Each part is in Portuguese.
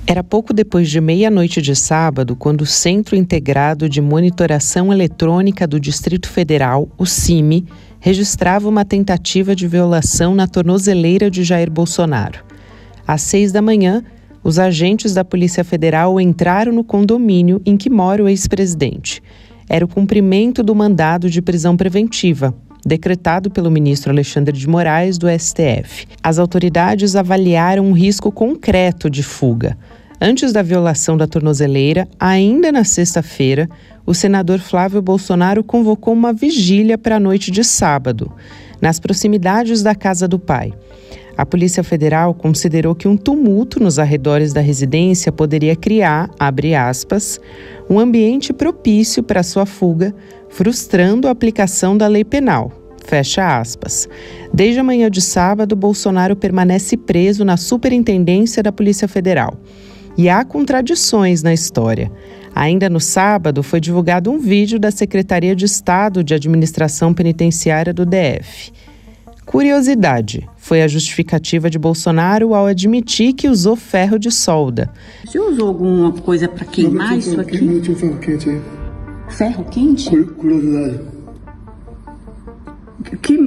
Era pouco depois de meia-noite de sábado, quando o Centro Integrado de Monitoração Eletrônica do Distrito Federal, o CIMI, registrava uma tentativa de violação na tornozeleira de Jair Bolsonaro. Às 6 da manhã, os agentes da Polícia Federal entraram no condomínio em que mora o ex-presidente. Era o cumprimento do mandado de prisão preventiva, decretado pelo ministro Alexandre de Moraes, do STF. As autoridades avaliaram um risco concreto de fuga. Antes da violação da tornozeleira, ainda na sexta-feira, o senador Flávio Bolsonaro convocou uma vigília para a noite de sábado, nas proximidades da casa do pai. A Polícia Federal considerou que um tumulto nos arredores da residência poderia criar, abre aspas, um ambiente propício para sua fuga, frustrando a aplicação da lei penal, fecha aspas. Desde a manhã de sábado, Bolsonaro permanece preso na Superintendência da Polícia Federal. E há contradições na história. Ainda no sábado, foi divulgado um vídeo da Secretaria de Estado de Administração Penitenciária do DF. Curiosidade, foi a justificativa de Bolsonaro ao admitir que usou ferro de solda. Você usou alguma coisa para queimar isso aqui? Não tinha ferro quente aí. Ferro quente? Curiosidade.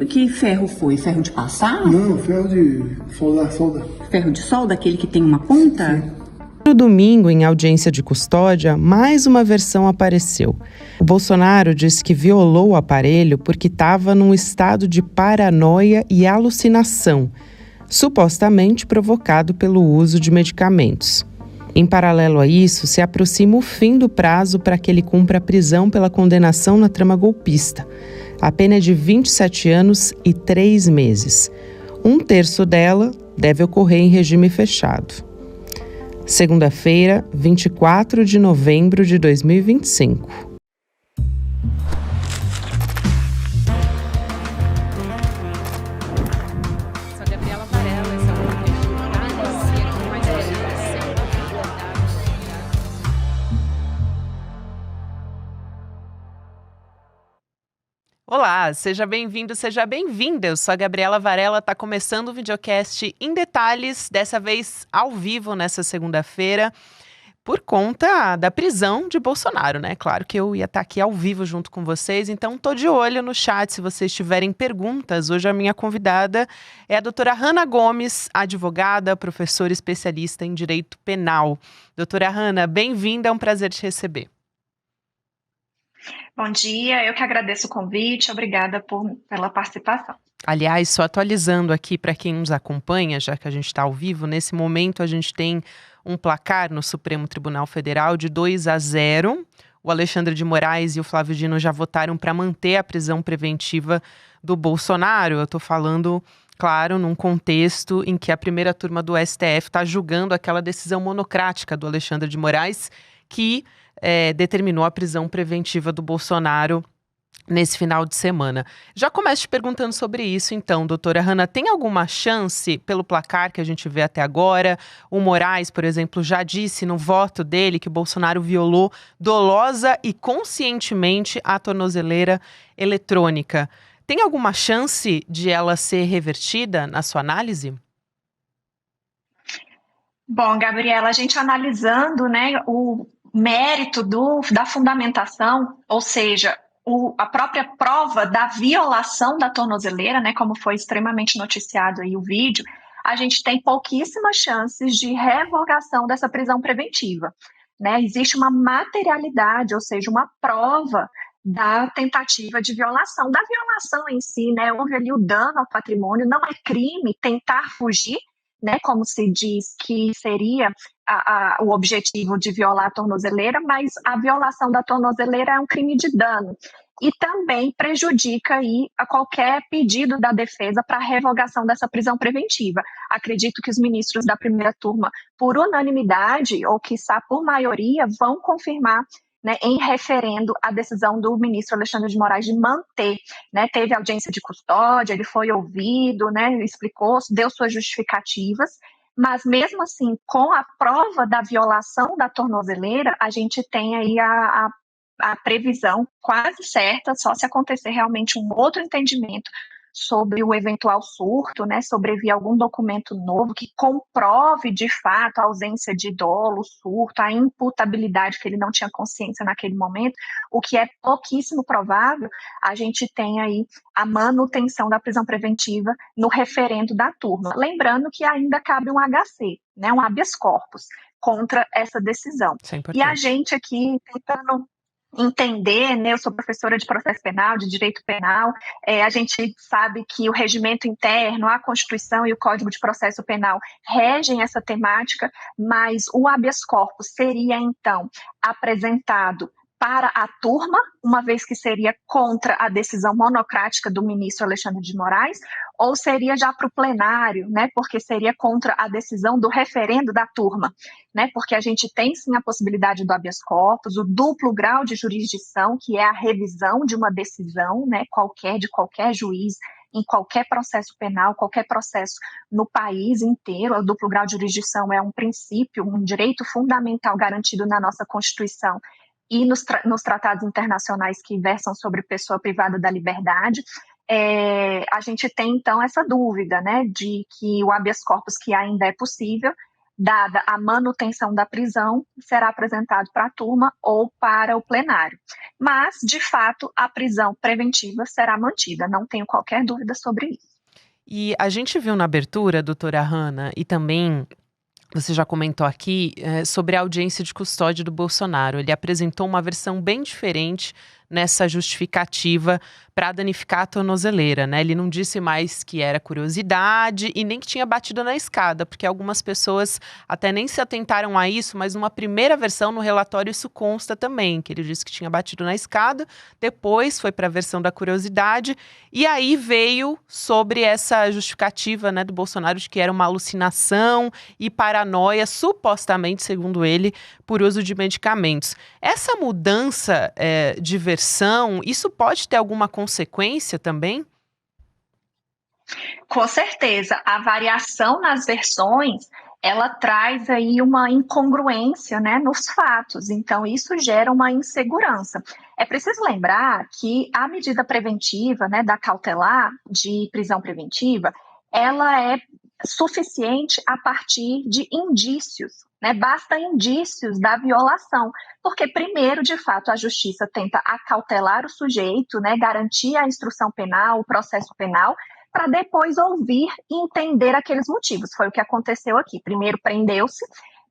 Que ferro foi? Ferro de passar? Não, ferro de solda. Ferro de solda, aquele que tem uma ponta? Sim. No domingo, em audiência de custódia, mais uma versão apareceu. O Bolsonaro disse que violou o aparelho porque estava num estado de paranoia e alucinação, supostamente provocado pelo uso de medicamentos. Em paralelo a isso, se aproxima o fim do prazo para que ele cumpra a prisão pela condenação na trama golpista. A pena é de 27 anos e 3 meses. Um terço dela deve ocorrer em regime fechado. Segunda-feira, 24 de novembro de 2025. Sou a Gabriela Varela, esse é o Olá, seja bem-vindo, seja bem-vinda. Eu sou a Gabriela Varela, está começando o videocast em detalhes, dessa vez ao vivo nessa segunda-feira, por conta da prisão de Bolsonaro, né? Claro que eu ia estar aqui ao vivo junto com vocês, então tô de olho no chat se vocês tiverem perguntas. Hoje a minha convidada é a doutora Hanna Gomes, advogada, professora especialista em direito penal. Doutora Hanna, bem-vinda, é um prazer te receber. Bom dia, eu que agradeço o convite, obrigada pela participação. Aliás, só atualizando aqui para quem nos acompanha, já que a gente está ao vivo, nesse momento a gente tem um placar no Supremo Tribunal Federal de 2-0. O Alexandre de Moraes e o Flávio Dino já votaram para manter a prisão preventiva do Bolsonaro. Eu estou falando, claro, num contexto em que a primeira turma do STF está julgando aquela decisão monocrática do Alexandre de Moraes que determinou a prisão preventiva do Bolsonaro nesse final de semana. Já começo te perguntando sobre isso, então, doutora Hanna, tem alguma chance, pelo placar que a gente vê até agora, o Moraes, por exemplo, já disse no voto dele que o Bolsonaro violou dolosa e conscientemente a tornozeleira eletrônica. Tem alguma chance de ela ser revertida na sua análise? Bom, Gabriela, a gente analisando, né, o mérito da fundamentação, ou seja, a própria prova da violação da tornozeleira, né, como foi extremamente noticiado aí o vídeo, a gente tem pouquíssimas chances de revogação dessa prisão preventiva, né? Existe uma materialidade, ou seja, uma prova da tentativa de violação, da violação em si, né? Houve ali o dano ao patrimônio, não é crime tentar fugir, né, como se diz que seria o objetivo de violar a tornozeleira, mas a violação da tornozeleira é um crime de dano e também prejudica aí a qualquer pedido da defesa para a revogação dessa prisão preventiva. Acredito que os ministros da primeira turma, por unanimidade ou quiçá por maioria, vão confirmar, né, em referendo a decisão do ministro Alexandre de Moraes de manter, né, teve audiência de custódia, ele foi ouvido, né, explicou, deu suas justificativas, mas mesmo assim, com a prova da violação da tornozeleira, a gente tem aí a previsão quase certa, só se acontecer realmente um outro entendimento sobre o eventual surto, né, sobrevir algum documento novo que comprove de fato a ausência de dolo, surto, a imputabilidade que ele não tinha consciência naquele momento, o que é pouquíssimo provável, a gente tem aí a manutenção da prisão preventiva no referendo da turma. Lembrando que ainda cabe um HC, né, um habeas corpus, contra essa decisão. Isso é E a importante. gente aqui tentando entender, né, eu sou professora de processo penal, de direito penal, a gente sabe que o regimento interno, a Constituição e o Código de Processo Penal regem essa temática, mas o habeas corpus seria, então, apresentado para a turma, uma vez que seria contra a decisão monocrática do ministro Alexandre de Moraes, ou seria já para o plenário, né, porque seria contra a decisão do referendo da turma, né, porque a gente tem sim a possibilidade do habeas corpus, o duplo grau de jurisdição, que é a revisão de uma decisão, né, de qualquer juiz, em qualquer processo penal, qualquer processo no país inteiro. O duplo grau de jurisdição é um princípio, um direito fundamental garantido na nossa Constituição e nos tratados internacionais que versam sobre pessoa privada da liberdade. A gente tem, então, essa dúvida, né, de que o habeas corpus, que ainda é possível, dada a manutenção da prisão, será apresentado para a turma ou para o plenário. Mas, de fato, a prisão preventiva será mantida, não tenho qualquer dúvida sobre isso. E a gente viu na abertura, doutora Hanna, e também você já comentou aqui sobre a audiência de custódia do Bolsonaro. Ele apresentou uma versão bem diferente nessa justificativa para danificar a tornozeleira, né? Ele não disse mais que era curiosidade e nem que tinha batido na escada, porque algumas pessoas até nem se atentaram a isso, mas numa primeira versão no relatório isso consta também, que ele disse que tinha batido na escada, depois foi para a versão da curiosidade, e aí veio sobre essa justificativa, né, do Bolsonaro de que era uma alucinação e paranoia, supostamente, segundo ele, por uso de medicamentos. Essa mudança de versão, isso pode ter alguma consequência também? Com certeza, a variação nas versões, ela traz aí uma incongruência, né, nos fatos, então isso gera uma insegurança. É preciso lembrar que a medida preventiva, né, da cautelar de prisão preventiva, ela é suficiente a partir de indícios, né? Basta indícios da violação, porque primeiro, de fato, a justiça tenta acautelar o sujeito, né, garantir a instrução penal, o processo penal, para depois ouvir e entender aqueles motivos. Foi o que aconteceu aqui. Primeiro prendeu-se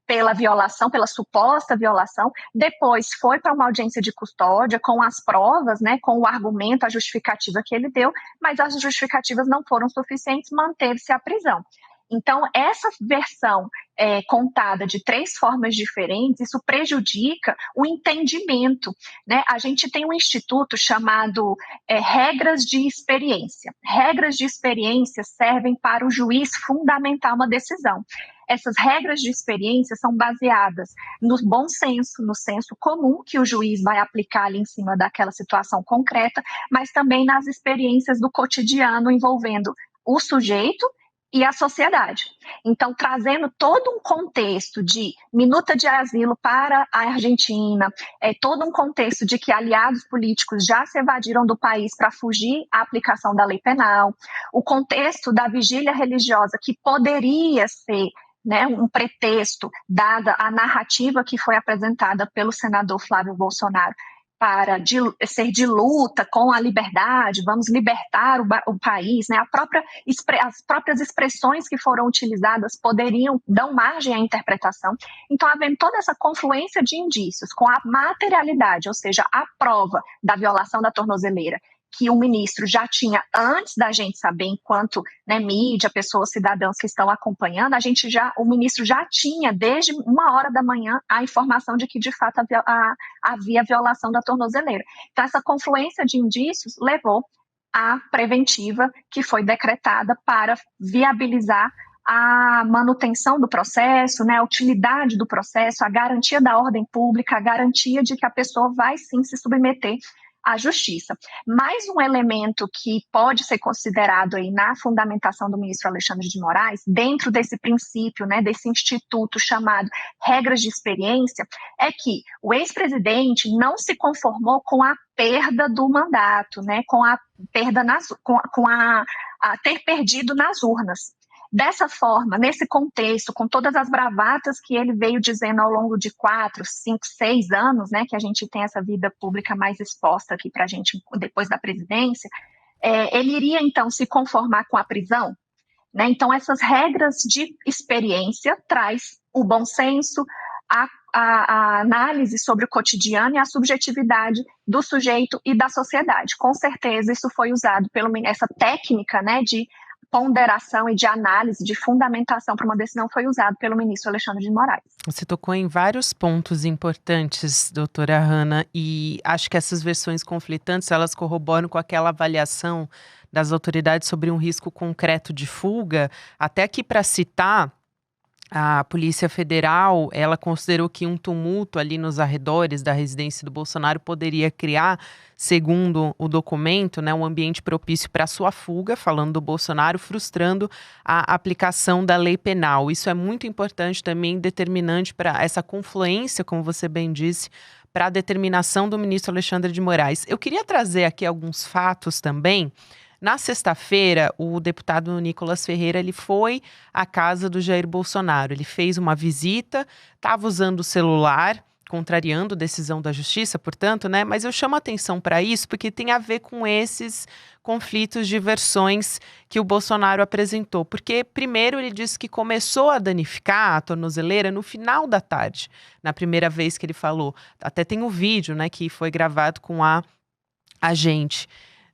pela violação, pela suposta violação, depois foi para uma audiência de custódia com as provas, né, com o argumento, a justificativa que ele deu, mas as justificativas não foram suficientes, manteve-se a prisão. Então, essa versão contada de 3 formas diferentes, isso prejudica o entendimento, né? A gente tem um instituto chamado regras de experiência. Regras de experiência servem para o juiz fundamentar uma decisão. Essas regras de experiência são baseadas no bom senso, no senso comum que o juiz vai aplicar ali em cima daquela situação concreta, mas também nas experiências do cotidiano envolvendo o sujeito e a sociedade. Então, trazendo todo um contexto de minuta de asilo para a Argentina, todo um contexto de que aliados políticos já se evadiram do país para fugir à aplicação da lei penal, o contexto da vigília religiosa que poderia ser, né, um pretexto, dada a narrativa que foi apresentada pelo senador Flávio Bolsonaro, para ser de luta com a liberdade, vamos libertar o país, né? As próprias expressões que foram utilizadas dão margem à interpretação. Então, havendo toda essa confluência de indícios com a materialidade, ou seja, a prova da violação da tornozeleira, que o ministro já tinha antes da gente saber, enquanto, né, mídia, pessoas, cidadãos que estão acompanhando, o ministro já tinha, desde 1h da manhã, a informação de que, de fato, havia violação da tornozeleira. Então, essa confluência de indícios levou à preventiva que foi decretada para viabilizar a manutenção do processo, né, a utilidade do processo, a garantia da ordem pública, a garantia de que a pessoa vai sim se submeter à justiça. Mais um elemento que pode ser considerado aí na fundamentação do ministro Alexandre de Moraes, dentro desse princípio, né, desse instituto chamado regras de experiência, é que o ex-presidente não se conformou com a perda do mandato, né, com a perda a ter perdido nas urnas. Dessa forma, nesse contexto, com todas as bravatas que ele veio dizendo ao longo de 4, 5, 6 anos, né, que a gente tem essa vida pública mais exposta aqui para a gente depois da presidência, ele iria então se conformar com a prisão? Né? Então, essas regras de experiência traz o bom senso, a análise sobre o cotidiano e a subjetividade do sujeito e da sociedade. Com certeza, isso foi usado essa técnica, né, de ponderação e de análise, de fundamentação para uma decisão foi usado pelo ministro Alexandre de Moraes. Você tocou em vários pontos importantes, doutora Hanna, e acho que essas versões conflitantes, elas corroboram com aquela avaliação das autoridades sobre um risco concreto de fuga. Até aqui para citar, a Polícia Federal, ela considerou que um tumulto ali nos arredores da residência do Bolsonaro poderia criar, segundo o documento, né, um ambiente propício para sua fuga, falando do Bolsonaro, frustrando a aplicação da lei penal. Isso é muito importante também, determinante para essa confluência, como você bem disse, para a determinação do ministro Alexandre de Moraes. Eu queria trazer aqui alguns fatos também. Na sexta-feira, o deputado Nicolas Ferreira ele foi à casa do Jair Bolsonaro. Ele fez uma visita, estava usando o celular, contrariando a decisão da justiça, portanto, né? Mas eu chamo a atenção para isso porque tem a ver com esses conflitos de versões que o Bolsonaro apresentou. Porque, primeiro, ele disse que começou a danificar a tornozeleira no final da tarde, na primeira vez que ele falou. Até tem o vídeo, né, que foi gravado com a agente.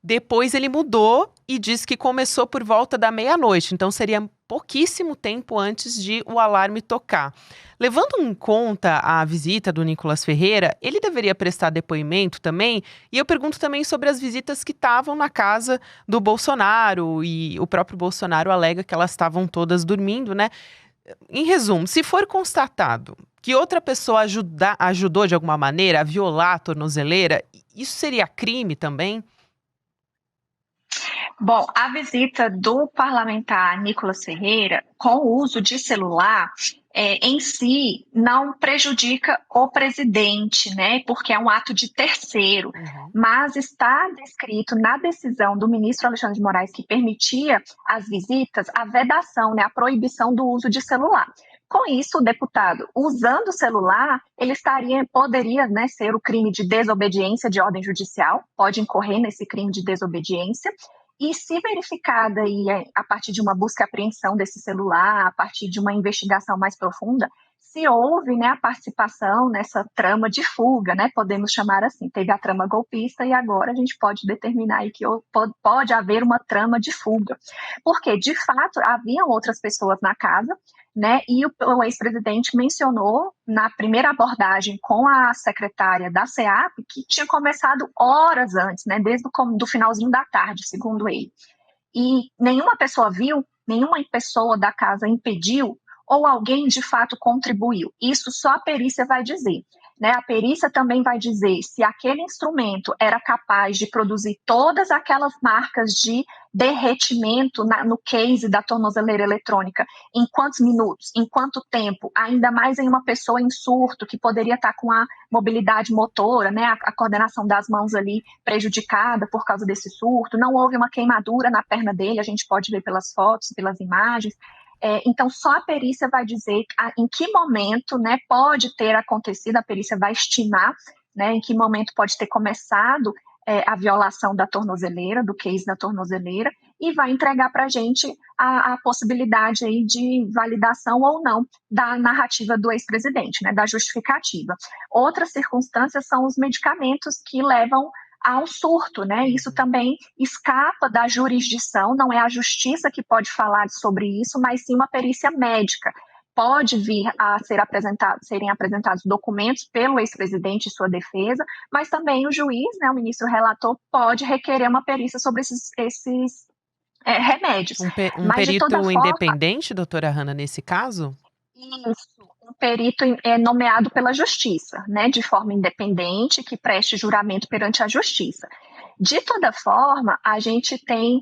Depois ele mudou e disse que começou por volta da meia-noite, então seria pouquíssimo tempo antes de o alarme tocar. Levando em conta a visita do Nicolas Ferreira, ele deveria prestar depoimento também? E eu pergunto também sobre as visitas que estavam na casa do Bolsonaro, e o próprio Bolsonaro alega que elas estavam todas dormindo, né? Em resumo, se for constatado que outra pessoa ajudou de alguma maneira a violar a tornozeleira, isso seria crime também? Bom, a visita do parlamentar Nicolas Ferreira com o uso de celular em si não prejudica o presidente, né? Porque é um ato de terceiro. Mas está descrito na decisão do ministro Alexandre de Moraes que permitia as visitas, a vedação, né? A proibição do uso de celular. Com isso, o deputado, usando o celular, ele poderia, né, ser o crime de desobediência de ordem judicial, pode incorrer nesse crime de desobediência. E se verificada aí, a partir de uma busca e apreensão desse celular, a partir de uma investigação mais profunda, se houve, né, a participação nessa trama de fuga, né, podemos chamar assim, teve a trama golpista e agora a gente pode determinar aí que pode haver uma trama de fuga. Porque, de fato, haviam outras pessoas na casa, né, e o ex-presidente mencionou na primeira abordagem com a secretária da SEAP que tinha começado horas antes, né, desde do finalzinho da tarde, segundo ele. E nenhuma pessoa viu, nenhuma pessoa da casa impediu ou alguém de fato contribuiu. Isso só a perícia vai dizer. Né? A perícia também vai dizer se aquele instrumento era capaz de produzir todas aquelas marcas de derretimento no case da tornozeleira eletrônica, em quantos minutos, em quanto tempo, ainda mais em uma pessoa em surto, que poderia estar com a mobilidade motora, né? A coordenação das mãos ali prejudicada por causa desse surto, não houve uma queimadura na perna dele, a gente pode ver pelas fotos, pelas imagens. Então, só a perícia vai dizer em que momento, né, pode ter acontecido, a perícia vai estimar, né, em que momento pode ter começado a violação da tornozeleira, do case da tornozeleira, e vai entregar para a gente a possibilidade aí de validação ou não da narrativa do ex-presidente, né, da justificativa. Outras circunstâncias são os medicamentos que levam a um surto, né? Isso também escapa da jurisdição, não é a justiça que pode falar sobre isso, mas sim uma perícia médica. Pode vir a serem apresentados documentos pelo ex-presidente e sua defesa, mas também o juiz, né, o ministro relator, pode requerer uma perícia sobre esses remédios. Um perito independente, doutora Hanna, nesse caso? Isso, um perito é nomeado pela Justiça, né, de forma independente, que preste juramento perante a Justiça. De toda forma, a gente tem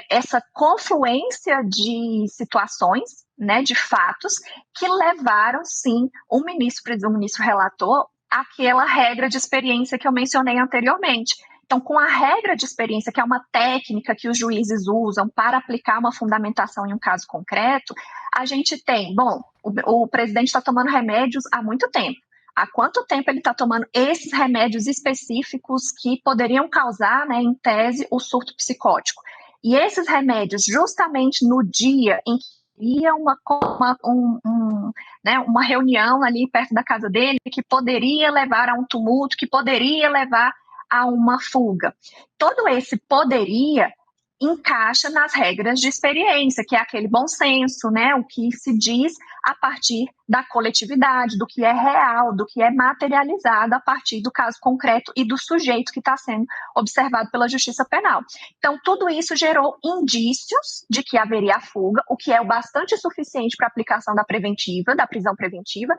essa confluência de situações, né, de fatos, que levaram, sim, o ministro relator àquela regra de experiência que eu mencionei anteriormente. Então, com a regra de experiência, que é uma técnica que os juízes usam para aplicar uma fundamentação em um caso concreto, a gente tem, o presidente está tomando remédios há muito tempo. Há quanto tempo ele está tomando esses remédios específicos que poderiam causar, né, em tese, o surto psicótico? E esses remédios, justamente no dia em que ia uma reunião ali perto da casa dele, que poderia levar a um tumulto, que poderia levar a uma fuga. Todo esse poderia encaixa nas regras de experiência, que é aquele bom senso, né? O que se diz a partir da coletividade, do que é real, do que é materializado a partir do caso concreto e do sujeito que está sendo observado pela Justiça Penal. Então, tudo isso gerou indícios de que haveria a fuga, o que é o bastante suficiente para a aplicação da prisão preventiva,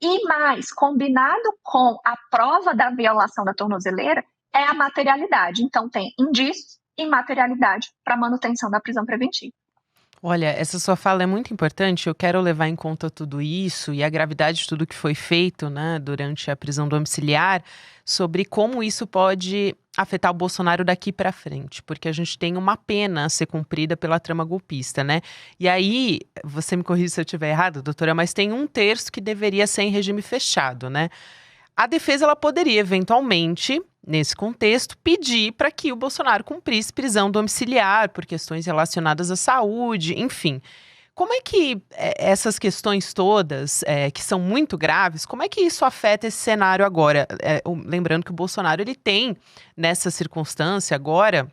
e mais, combinado com a prova da violação da tornozeleira, é a materialidade. Então, tem indícios e materialidade para manutenção da prisão preventiva. Olha, essa sua fala é muito importante. Eu quero levar em conta tudo isso e a gravidade de tudo que foi feito, né, durante a prisão domiciliar, sobre como isso pode afetar o Bolsonaro daqui para frente, porque a gente tem uma pena a ser cumprida pela trama golpista, né? E aí, você me corrige se eu estiver errado, doutora, mas tem um terço que deveria ser em regime fechado, né? A defesa, ela poderia, eventualmente, nesse contexto, pedir para que o Bolsonaro cumprisse prisão domiciliar por questões relacionadas à saúde, enfim. Como é que essas questões todas, que são muito graves, como é que isso afeta esse cenário agora? Lembrando que o Bolsonaro, ele tem, nessa circunstância agora,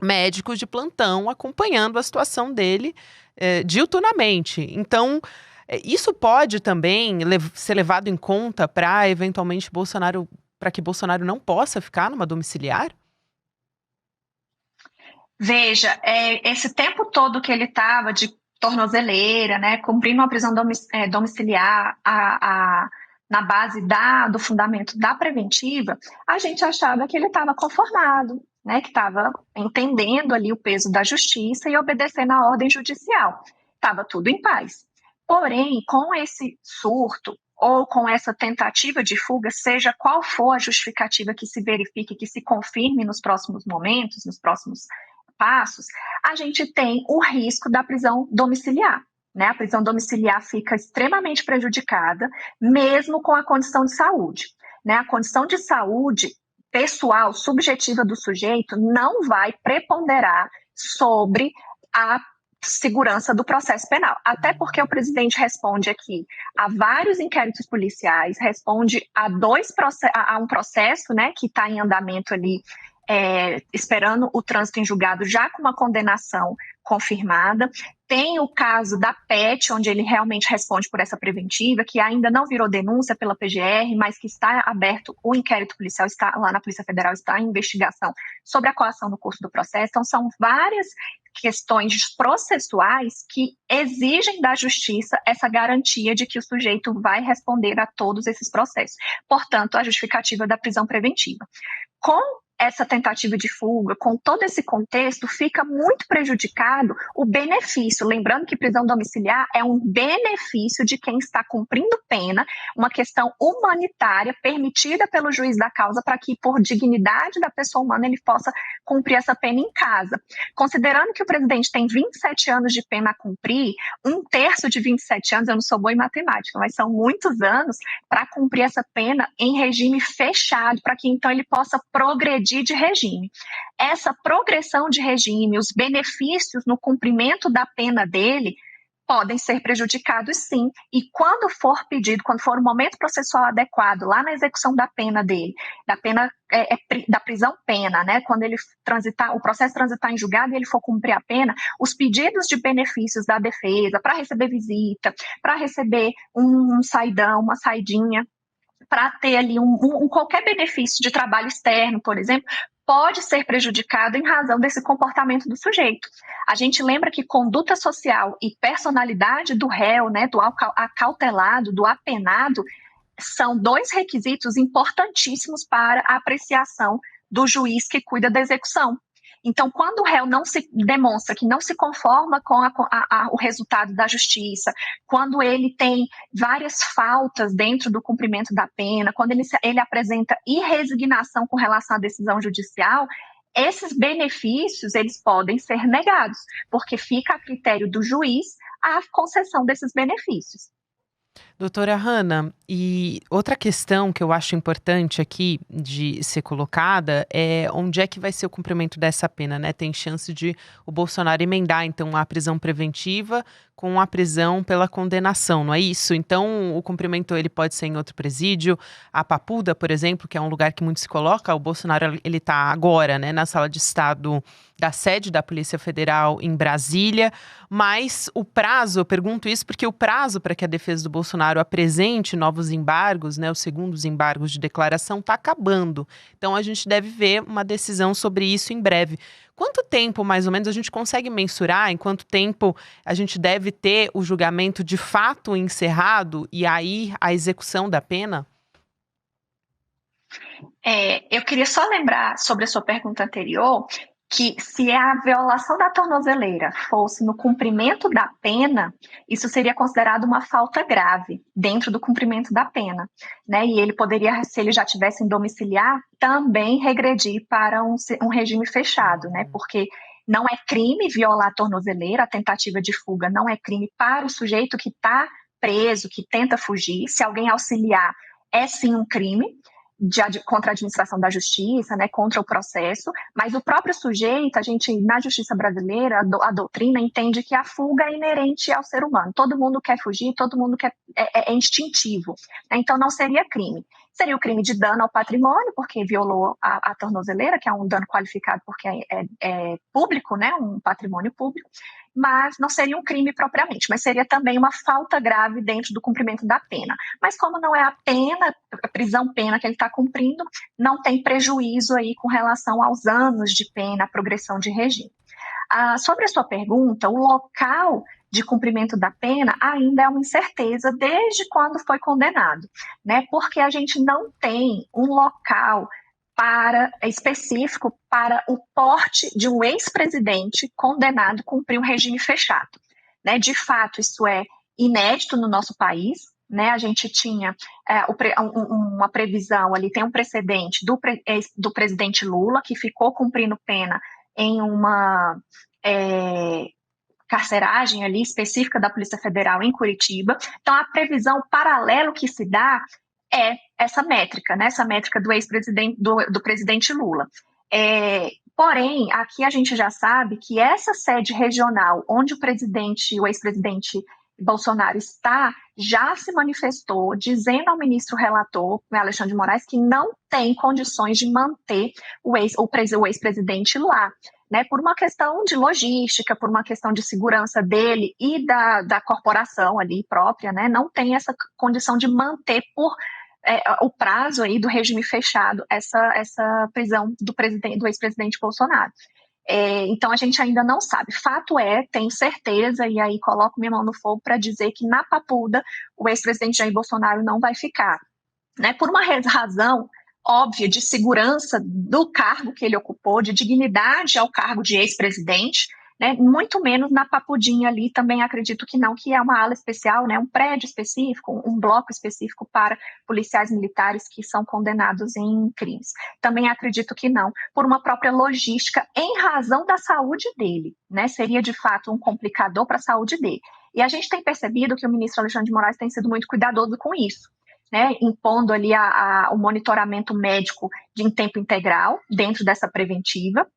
médicos de plantão acompanhando a situação dele diuturnamente. Então, isso pode também ser levado em conta para, eventualmente, para que Bolsonaro não possa ficar numa domiciliar? Veja, esse tempo todo que ele estava de tornozeleira, né, cumprindo uma prisão domiciliar na base do fundamento da preventiva, a gente achava que ele estava conformado, né, que estava entendendo ali o peso da justiça e obedecendo à ordem judicial. Estava tudo em paz. Porém, com esse surto ou com essa tentativa de fuga, seja qual for a justificativa que se verifique, que se confirme nos próximos momentos, nos próximos passos, a gente tem o risco da prisão domiciliar. Né? A prisão domiciliar fica extremamente prejudicada, mesmo com a condição de saúde. Né? A condição de saúde pessoal, subjetiva do sujeito, não vai preponderar sobre a segurança do processo penal. Até porque o presidente responde aqui a vários inquéritos policiais, responde a um processo, né, que está em andamento ali, esperando o trânsito em julgado já com uma condenação confirmada. Tem o caso da PET, onde ele realmente responde por essa preventiva, que ainda não virou denúncia pela PGR, mas que está aberto, o inquérito policial está lá na Polícia Federal, está em investigação sobre a coação no curso do processo. Então, são várias questões processuais que exigem da justiça essa garantia de que o sujeito vai responder a todos esses processos. Portanto, a justificativa da prisão preventiva. Com essa tentativa de fuga, com todo esse contexto, fica muito prejudicado o benefício. Lembrando que prisão domiciliar é um benefício de quem está cumprindo pena, uma questão humanitária permitida pelo juiz da causa para que, por dignidade da pessoa humana, ele possa cumprir essa pena em casa. Considerando que o presidente tem 27 anos de pena a cumprir, um terço de 27 anos, eu não sou boa em matemática, mas são muitos anos para cumprir essa pena em regime fechado, para que então ele possa progredir de regime. Essa progressão de regime, os benefícios no cumprimento da pena dele podem ser prejudicados sim, e quando for pedido, quando for o momento processual adequado, lá na execução da pena dele, da pena da prisão-pena, né, quando ele transitar, o processo transitar em julgado e ele for cumprir a pena, os pedidos de benefícios da defesa, para receber visita, para receber um saidão, uma saidinha, para ter ali qualquer benefício de trabalho externo, por exemplo, pode ser prejudicado em razão desse comportamento do sujeito. A gente lembra que conduta social e personalidade do réu, né, do acautelado, do apenado, são 2 requisitos importantíssimos para a apreciação do juiz que cuida da execução. Então, quando o réu não se demonstra que não se conforma com o resultado da justiça, quando ele tem várias faltas dentro do cumprimento da pena, quando ele apresenta irresignação com relação à decisão judicial, esses benefícios eles podem ser negados, porque fica a critério do juiz a concessão desses benefícios. Doutora Hanna, e outra questão que eu acho importante aqui de ser colocada é onde é que vai ser o cumprimento dessa pena, né? Tem chance de o Bolsonaro emendar, então, a prisão preventiva com a prisão pela condenação, não é isso? Então, o cumprimento ele pode ser em outro presídio. A Papuda, por exemplo, que é um lugar que muito se coloca, o Bolsonaro ele está agora, né, na sala de estado da sede da Polícia Federal em Brasília, mas o prazo, eu pergunto isso porque o prazo para que a defesa do Bolsonaro apresente novos embargos, né, os segundos embargos de declaração, está acabando. Então, a gente deve ver uma decisão sobre isso em breve. Quanto tempo, mais ou menos, a gente consegue mensurar em quanto tempo a gente deve ter o julgamento de fato encerrado e aí a execução da pena? Eu queria só lembrar sobre a sua pergunta anterior, que se a violação da tornozeleira fosse no cumprimento da pena, isso seria considerado uma falta grave dentro do cumprimento da pena, né? E ele poderia, se ele já tivesse em domiciliar, também regredir para um regime fechado, né? Porque não é crime violar a tornozeleira, a tentativa de fuga não é crime para o sujeito que está preso, que tenta fugir. Se alguém auxiliar, é sim um crime contra a administração da justiça, né, contra o processo, mas o próprio sujeito, a gente, na justiça brasileira, a doutrina entende que a fuga é inerente ao ser humano. Todo mundo quer fugir, todo mundo quer, é instintivo, né, então não seria crime. Seria o crime de dano ao patrimônio, porque violou a tornozeleira, que é um dano qualificado porque é público, né, um patrimônio público, mas não seria um crime propriamente, mas seria também uma falta grave dentro do cumprimento da pena. Mas como não é a pena, a prisão-pena que ele está cumprindo, não tem prejuízo aí com relação aos anos de pena, a progressão de regime. Sobre a sua pergunta, o local de cumprimento da pena ainda é uma incerteza desde quando foi condenado, né? Porque a gente não tem um local específico para o porte de um ex-presidente condenado cumprir um regime fechado, né? De fato, isso é inédito no nosso país, né? A gente tinha uma previsão ali, tem um precedente do presidente Lula, que ficou cumprindo pena em uma carceragem ali específica da Polícia Federal em Curitiba. Então, a previsão paralelo que se dá é essa métrica, né? Essa métrica do ex-presidente, do presidente Lula. Porém, aqui a gente já sabe que essa sede regional onde o ex-presidente Bolsonaro está, já se manifestou dizendo ao ministro relator, Alexandre de Moraes, que não tem condições de manter o ex-presidente lá, né, por uma questão de logística, por uma questão de segurança dele e da corporação ali própria, né, não tem essa condição de manter por o prazo aí do regime fechado essa prisão do ex-presidente Bolsonaro. Então a gente ainda não sabe. Fato é, tenho certeza, e aí coloco minha mão no fogo para dizer que na Papuda o ex-presidente Jair Bolsonaro não vai ficar, né, por uma razão óbvia de segurança do cargo que ele ocupou, de dignidade ao cargo de ex-presidente, né, muito menos na Papudinha ali, também acredito que não, que é uma ala especial, né, um prédio específico, um bloco específico para policiais militares que são condenados em crimes. Também acredito que não, por uma própria logística em razão da saúde dele, né, seria de fato um complicador para a saúde dele. E a gente tem percebido que o ministro Alexandre de Moraes tem sido muito cuidadoso com isso, né, impondo ali o monitoramento médico em tempo integral dentro dessa preventiva.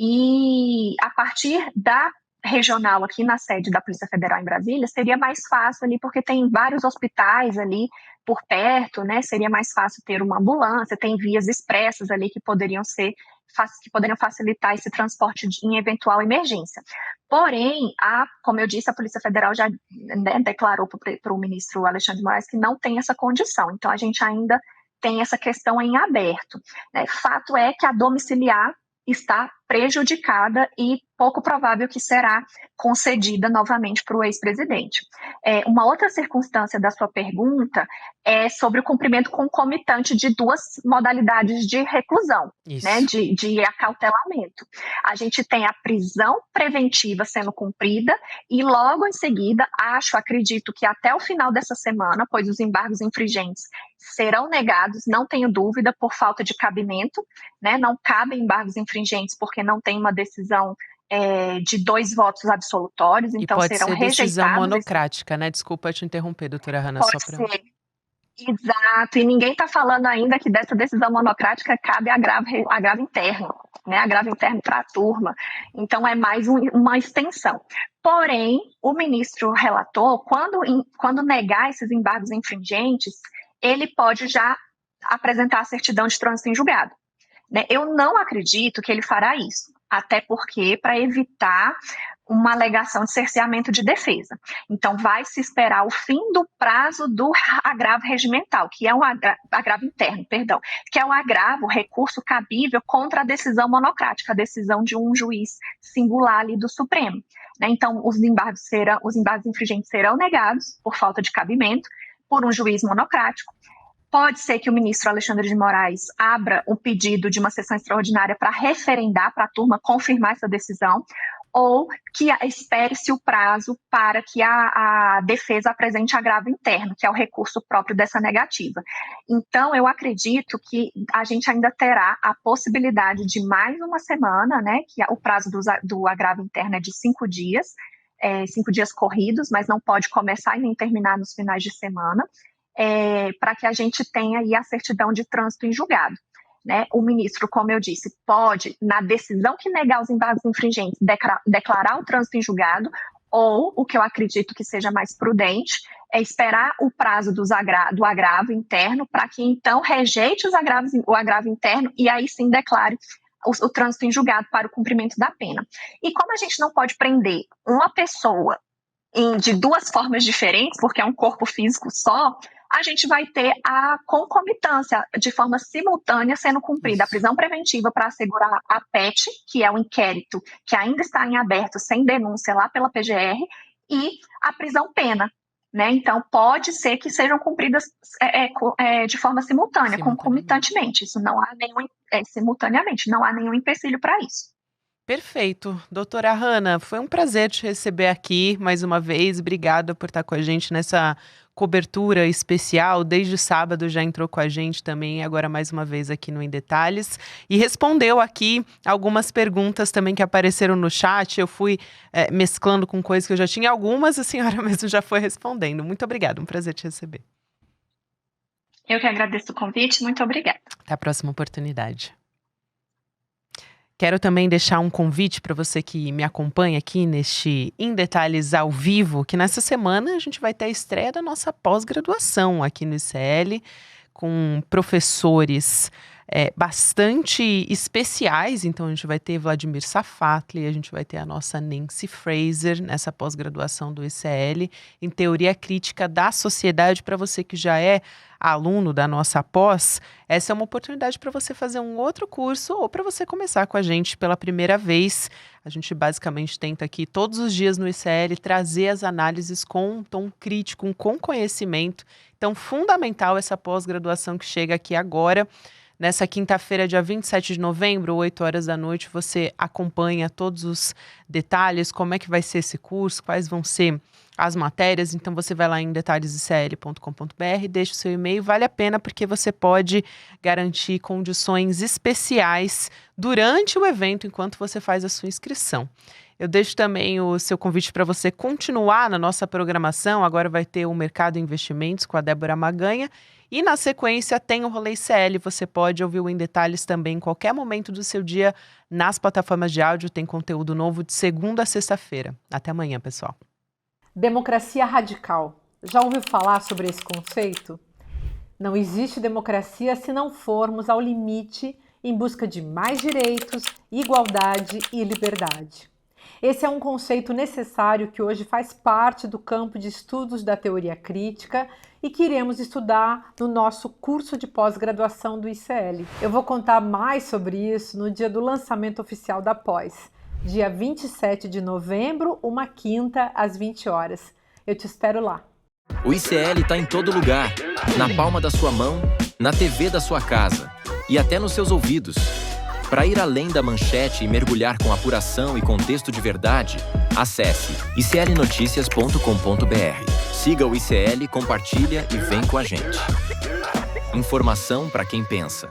E a partir da regional aqui na sede da Polícia Federal em Brasília, seria mais fácil ali, porque tem vários hospitais ali por perto, né? Seria mais fácil ter uma ambulância, tem vias expressas ali que poderiam facilitar esse transporte em eventual emergência. Porém, como eu disse, a Polícia Federal já, né, declarou para o ministro Alexandre de Moraes que não tem essa condição. Então, a gente ainda tem essa questão em aberto, né? Fato é que a domiciliar está prejudicada e pouco provável que será concedida novamente para o ex-presidente. Uma outra circunstância da sua pergunta é sobre o cumprimento concomitante de duas modalidades de reclusão, né, de acautelamento. A gente tem a prisão preventiva sendo cumprida e logo em seguida, acredito que até o final dessa semana, pois os embargos infringentes serão negados, não tenho dúvida, por falta de cabimento, né, não cabem embargos infringentes porque não tem uma decisão de 2 votos absolutórios, então pode serão ser rejeitados. Decisão monocrática, né? Desculpa te interromper, doutora Hanna. Pode ser. Exato, e ninguém está falando ainda que dessa decisão monocrática cabe agravo interno, né? Agravo interno para a turma. Então é mais uma extensão. Porém, o ministro relator, quando negar esses embargos infringentes, ele pode já apresentar a certidão de trânsito em julgado, né? Eu não acredito que ele fará isso. Até porque, para evitar uma alegação de cerceamento de defesa. Então, vai se esperar o fim do prazo do agravo regimental, que é um agravo interno, perdão, que é um agravo, recurso cabível contra a decisão monocrática, a decisão de um juiz singular ali do Supremo, né? Então, os embargos infringentes serão negados por falta de cabimento por um juiz monocrático. Pode ser que o ministro Alexandre de Moraes abra um pedido de uma sessão extraordinária para referendar, para a turma confirmar essa decisão, ou que espere-se o prazo para que a defesa apresente agravo interno, que é o recurso próprio dessa negativa. Então, eu acredito que a gente ainda terá a possibilidade de mais uma semana, né, que o prazo do agravo interno é de 5 dias, 5 dias corridos, mas não pode começar e nem terminar nos finais de semana, para que a gente tenha aí a certidão de trânsito em julgado, né? O ministro, como eu disse, pode, na decisão que negar os embargos infringentes, declarar o trânsito em julgado, ou, o que eu acredito que seja mais prudente, é esperar o prazo do agravo interno para que então rejeite o agravo interno e aí sim declare o trânsito em julgado para o cumprimento da pena. E como a gente não pode prender uma pessoa de 2 formas diferentes, porque é um corpo físico só, a gente vai ter a concomitância de forma simultânea sendo cumprida a prisão preventiva para assegurar a PET, que é o inquérito que ainda está em aberto sem denúncia lá pela PGR, e a prisão-pena, né? Então, pode ser que sejam cumpridas de forma simultânea, concomitantemente. Isso não há simultaneamente, não há nenhum empecilho para isso. Perfeito. Doutora Hanna, foi um prazer te receber aqui mais uma vez. Obrigada por estar com a gente nessa cobertura especial. Desde sábado já entrou com a gente também, agora mais uma vez aqui no Em Detalhes. E respondeu aqui algumas perguntas também que apareceram no chat. Eu fui mesclando com coisas que eu já tinha. Algumas a senhora mesmo já foi respondendo. Muito obrigada, um prazer te receber. Eu que agradeço o convite, muito obrigada. Até a próxima oportunidade. Quero também deixar um convite para você que me acompanha aqui neste Em Detalhes ao vivo, que nessa semana a gente vai ter a estreia da nossa pós-graduação aqui no ICL, com professores bastante especiais. Então a gente vai ter Vladimir Safatli, a gente vai ter a nossa Nancy Fraser nessa pós-graduação do ICL, em Teoria Crítica da Sociedade. Para você que já é aluno da nossa pós, essa é uma oportunidade para você fazer um outro curso ou para você começar com a gente pela primeira vez. A gente basicamente tenta aqui todos os dias no ICL trazer as análises com um tom crítico, com conhecimento. Então, fundamental essa pós-graduação que chega aqui agora. Nessa quinta-feira, dia 27 de novembro, 8 horas da noite, você acompanha todos os detalhes, como é que vai ser esse curso, quais vão ser as matérias. Então, você vai lá em detalhesicl.com.br, deixa o seu e-mail. Vale a pena porque você pode garantir condições especiais durante o evento, enquanto você faz a sua inscrição. Eu deixo também o seu convite para você continuar na nossa programação. Agora vai ter o Mercado Investimentos com a Débora Maganha. E na sequência tem o Rolê ICL. Você pode ouvir o Em Detalhes também em qualquer momento do seu dia nas plataformas de áudio. Tem conteúdo novo de segunda a sexta-feira. Até amanhã, pessoal. Democracia radical. Já ouviu falar sobre esse conceito? Não existe democracia se não formos ao limite em busca de mais direitos, igualdade e liberdade. Esse é um conceito necessário que hoje faz parte do campo de estudos da teoria crítica e que iremos estudar no nosso curso de pós-graduação do ICL. Eu vou contar mais sobre isso no dia do lançamento oficial da pós, dia 27 de novembro, uma quinta, às 20 horas. Eu te espero lá. O ICL está em todo lugar, na palma da sua mão, na TV da sua casa e até nos seus ouvidos. Para ir além da manchete e mergulhar com apuração e contexto de verdade, acesse iclnoticias.com.br. Siga o ICL, compartilha e vem com a gente. Informação para quem pensa.